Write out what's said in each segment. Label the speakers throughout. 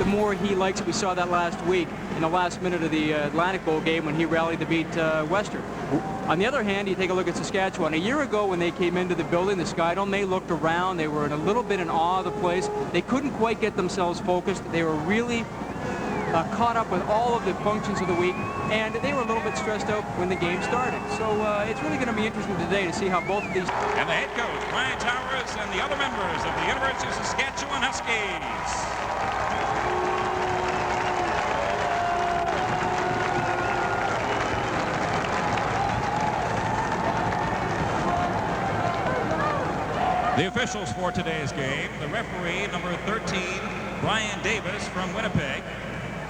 Speaker 1: the more he likes it. We saw that last week in the last minute of the Atlantic Bowl game when he rallied to beat Western. On the other hand, you take a look at Saskatchewan. A year ago when they came into the building, the Skydome, they looked around. They were in a little bit in awe of the place. They couldn't quite get themselves focused. They were really caught up with all of the functions of the week, and they were a little bit stressed out when the game started. So it's really going to be interesting today to see how both of these...
Speaker 2: And the head coach, Brian Towers, and the other members of the University of Saskatchewan Huskies. The officials for today's game, the referee, number 13, Brian Davis from Winnipeg.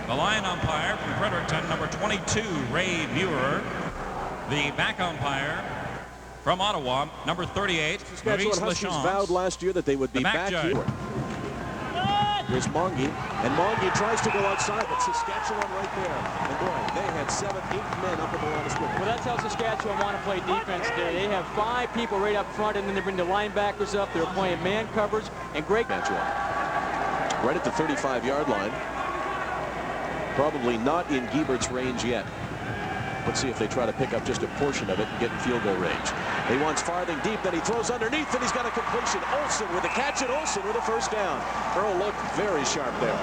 Speaker 2: The line umpire from Fredericton, number 22, Ray Muir. The back umpire from Ottawa, number 38,
Speaker 3: Saskatchewan Huskies vowed last year that they would be back here. Here's Mongi, and Mongi tries to go outside, but Saskatchewan right there. And boy, they had 7, 8 men up at the line of scrimmage.
Speaker 1: Well, that's how Saskatchewan want to play defense today. They have 5 people right up front, and then they bring the linebackers up. They're playing man coverage, and great...
Speaker 3: Right at the 35-yard line. Probably not in Guebert's range yet. Let's see if they try to pick up just a portion of it and get in field goal range. He wants Farthing deep, then he throws underneath, and he's got a completion. Olsen with a catch, and Olsen with a first down. Earl looked very sharp there.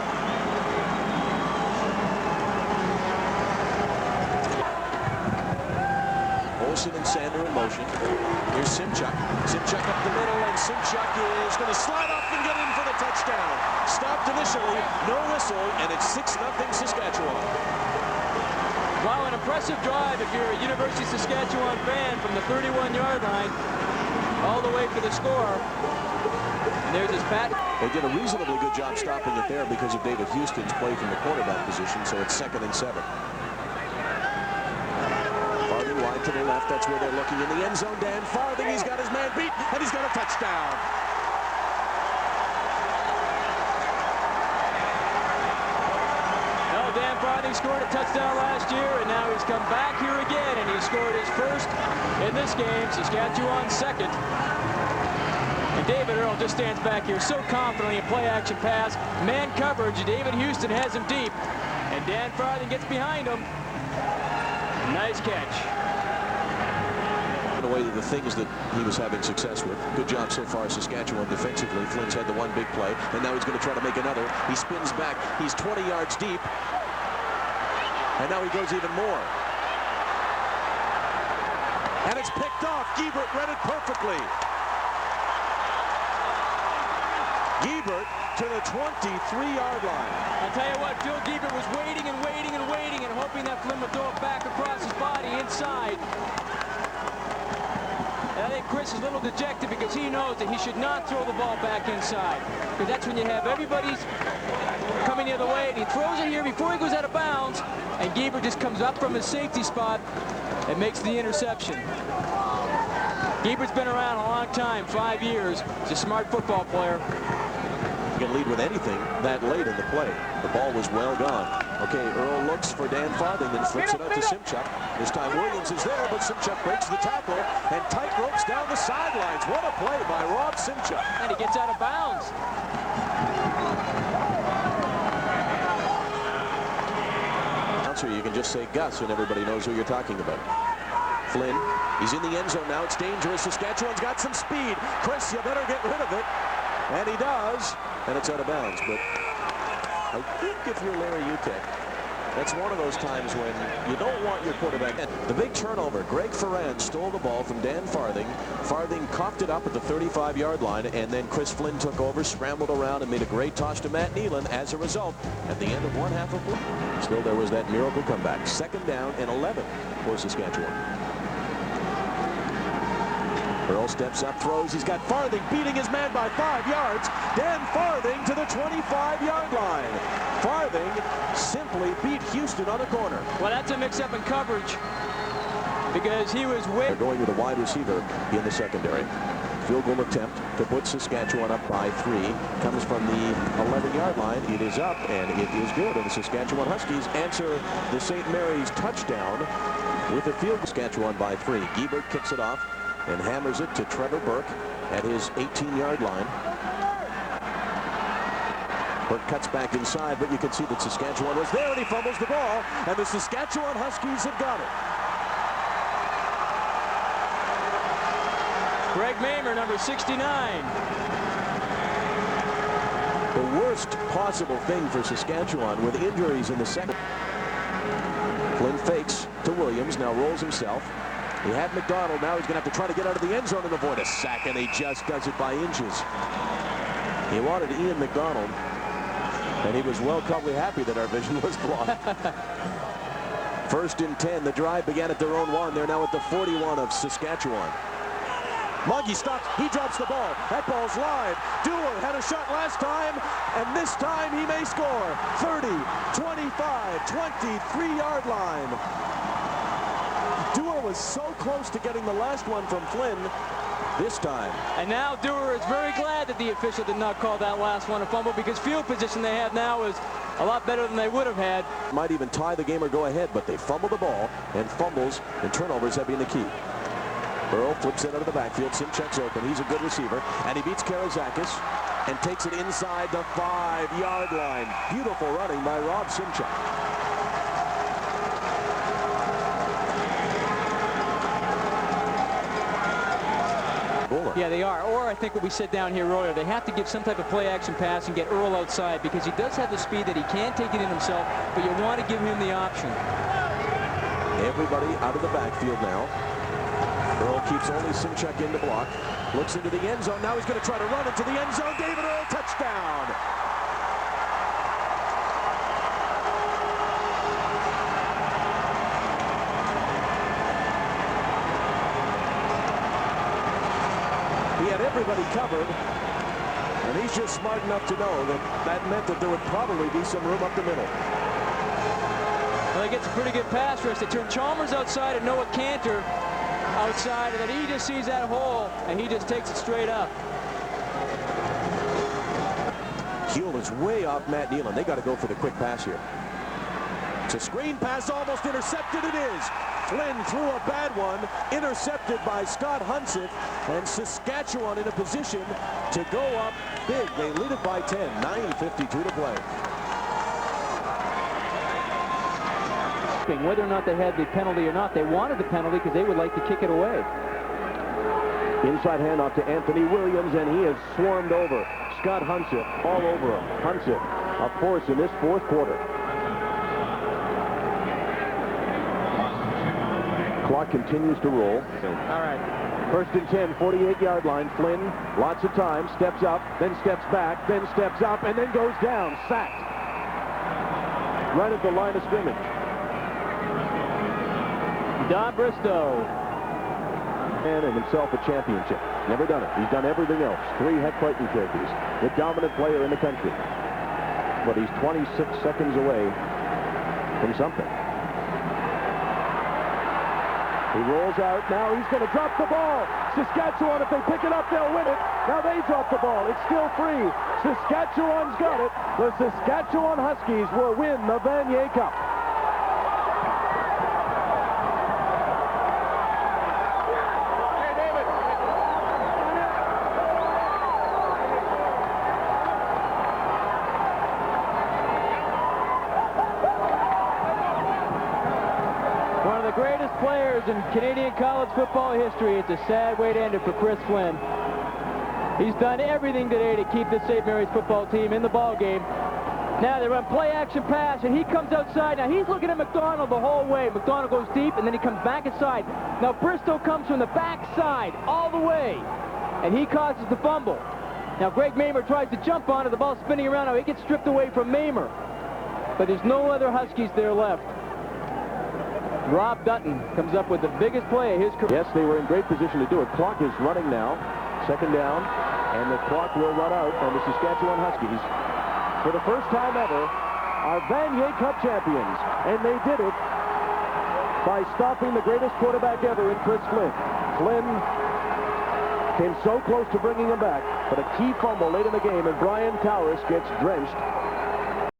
Speaker 3: Olsen and Sander in motion. Here's Symchyk. Symchyk up the middle, and Symchyk is going to slide off and get in for the touchdown. Stopped initially, no whistle, and it's 6-0 Saskatchewan.
Speaker 1: Wow, an impressive drive if you're a University of Saskatchewan fan from the 31-yard line all the way for the score. And there's his pat.
Speaker 3: They did a reasonably good job stopping it there because of David Houston's play from the quarterback position, so it's 2nd and 7. Farthing wide to the left. That's where they're looking in the end zone. Dan Farthing, he's got his man beat, and he's got a touchdown.
Speaker 1: Dan Farthing scored a touchdown last year, and now he's come back here again, and he scored his first in this game, Saskatchewan's second. And David Earl just stands back here so confidently in play-action pass. Man coverage, David Houston has him deep, and Dan Farthing gets behind him. Nice catch.
Speaker 3: In a way, the things that he was having success with. Good job so far, Saskatchewan defensively. Flynn's had the one big play, and now he's going to try to make another. He spins back. He's 20 yards deep. And now he goes even more. And it's picked off. Guebert read it perfectly. Guebert to the 23-yard line.
Speaker 1: I'll tell you what, Phil Guebert was waiting and waiting and waiting and hoping that Flynn would throw it back across his body inside. And I think Chris is a little dejected because he knows that he should not throw the ball back inside. Because that's when you have everybody's coming the other way, and he throws it here before he goes out of bounds, and Guebert just comes up from his safety spot and makes the interception. Guebert's been around a long time, 5 years. He's a smart football player.
Speaker 3: You can lead with anything that late in the play. The ball was well gone. Okay, Earl looks for Dan Farthing, then flips it up to Symchyk. This time Williams is there, but Symchyk breaks the tackle and tight ropes down the sidelines. What a play by Rob Symchyk.
Speaker 1: And he gets out of bounds.
Speaker 3: You can just say Gus and everybody knows who you're talking about. Flynn, he's in the end zone now. It's dangerous. Saskatchewan's got some speed. Chris, you better get rid of it. And he does. And it's out of bounds. But I think if you're Larry Utek, that's one of those times when you don't want your quarterback. The big turnover. Greg Ferrand stole the ball from Dan Farthing. Farthing coughed it up at the 35-yard line, and then Chris Flynn took over, scrambled around, and made a great toss to Matt Nealon. As a result, at the end of one half of play, still there was that miracle comeback. 2nd down and 11 for Saskatchewan. Earl steps up, throws. He's got Farthing beating his man by 5 yards. Dan Farthing to the 25-yard line. Farthing simply beat Houston on the corner.
Speaker 1: Well, that's a mix-up in coverage because he was
Speaker 3: They're going with a wide receiver in the secondary. Field goal attempt to put Saskatchewan up by 3. Comes from the 11-yard line. It is up, and it is good. And the Saskatchewan Huskies answer the St. Mary's touchdown with a field. Saskatchewan by 3. Guebert kicks it off and hammers it to Trevor Burke at his 18-yard line. Burke cuts back inside, but you can see that Saskatchewan was there, and he fumbles the ball, and the Saskatchewan Huskies have got it.
Speaker 1: Greg Mamer, number 69.
Speaker 3: The worst possible thing for Saskatchewan with injuries in the second. Flynn fakes to Williams, now rolls himself. He had McDonald, now he's going to have to try to get out of the end zone and avoid a sack, and he just does it by inches. He wanted Ian McDonald, and he was probably happy that our vision was blocked. 1st and 10, the drive began at their own 1. They're now at the 41 of Saskatchewan. Moggy stops, he drops the ball. That ball's live. Dewar had a shot last time, and this time he may score. 30, 25, 23-yard line. Dewar was so close to getting the last one from Flynn this time.
Speaker 1: And now Dewar is very glad that the official did not call that last one a fumble, because field position they have now is a lot better than they would have had.
Speaker 3: Might even tie the game or go ahead, but they fumble the ball, and fumbles and turnovers have been the key. Earl flips it out of the backfield. Symchyk's open. He's a good receiver. And he beats Karazakis and takes it inside the 5-yard line. Beautiful running by Rob Symchyk.
Speaker 1: Yeah, they are. Or I think what we said down here earlier, they have to give some type of play-action pass and get Earl outside, because he does have the speed that he can take it in himself, but you want to give him the option.
Speaker 3: Everybody out of the backfield now. Earl keeps only Symchyk in to block. Looks into the end zone. Now he's going to try to run into the end zone. David Earl, touchdown. He had everybody covered, and he's just smart enough to know that that meant that there would probably be some room up the middle.
Speaker 1: Well, he gets a pretty good pass rush. They turn Chalmers outside and Noah Cantor outside, and then he just sees that hole, and he just takes it straight up.
Speaker 3: Huell is way off Matt Nealon. They got to go for the quick pass here. It's a screen pass, almost intercepted. It is. Flynn threw a bad one, intercepted by Scott Hundseth, and Saskatchewan in a position to go up big. They lead it by 10, 9:52 to play.
Speaker 1: Whether or not they had the penalty or not, they wanted the penalty because they would like to kick it away.
Speaker 3: Inside handoff to Anthony Williams, and he is swarmed over. Scott Hundseth all over him. Hundseth, a force in this 4th quarter. Clock continues to roll.
Speaker 1: All right.
Speaker 3: 1st and 10, 48-yard line. Flynn, lots of time, steps up, then steps back, then steps up, and then goes down. Sacked. Right at the line of scrimmage.
Speaker 1: Don Bristow.
Speaker 3: And himself a championship. Never done it. He's done everything else. 3 Heck Clayton trophies. The dominant player in the country. But he's 26 seconds away from something. He rolls out. Now he's going to drop the ball. Saskatchewan, if they pick it up, they'll win it. Now they drop the ball. It's still free. Saskatchewan's got it. The Saskatchewan Huskies will win the Vanier Cup.
Speaker 1: Greatest players in Canadian college football history. It's a sad way to end it for Chris Flynn. He's done everything today to keep the St. Mary's football team in the ball game. Now they run play action pass, and he comes outside. Now he's looking at McDonald the whole way. McDonald goes deep, and then he comes back inside. Now Bristow comes from the backside all the way, and he causes the fumble. Now Greg Mamer tries to jump on it. The ball's spinning around. Now he gets stripped away from Mamer, but there's no other Huskies there left. Rob Dutton comes up with the biggest play of his career.
Speaker 3: Yes, they were in great position to do it. Clock is running now. 2nd down, and the clock will run out, and the Saskatchewan Huskies, for the first time ever, are Vanier Cup champions. And they did it by stopping the greatest quarterback ever in Chris Flynn. Flynn came so close to bringing him back, but a key fumble late in the game, and Brian Towers gets drenched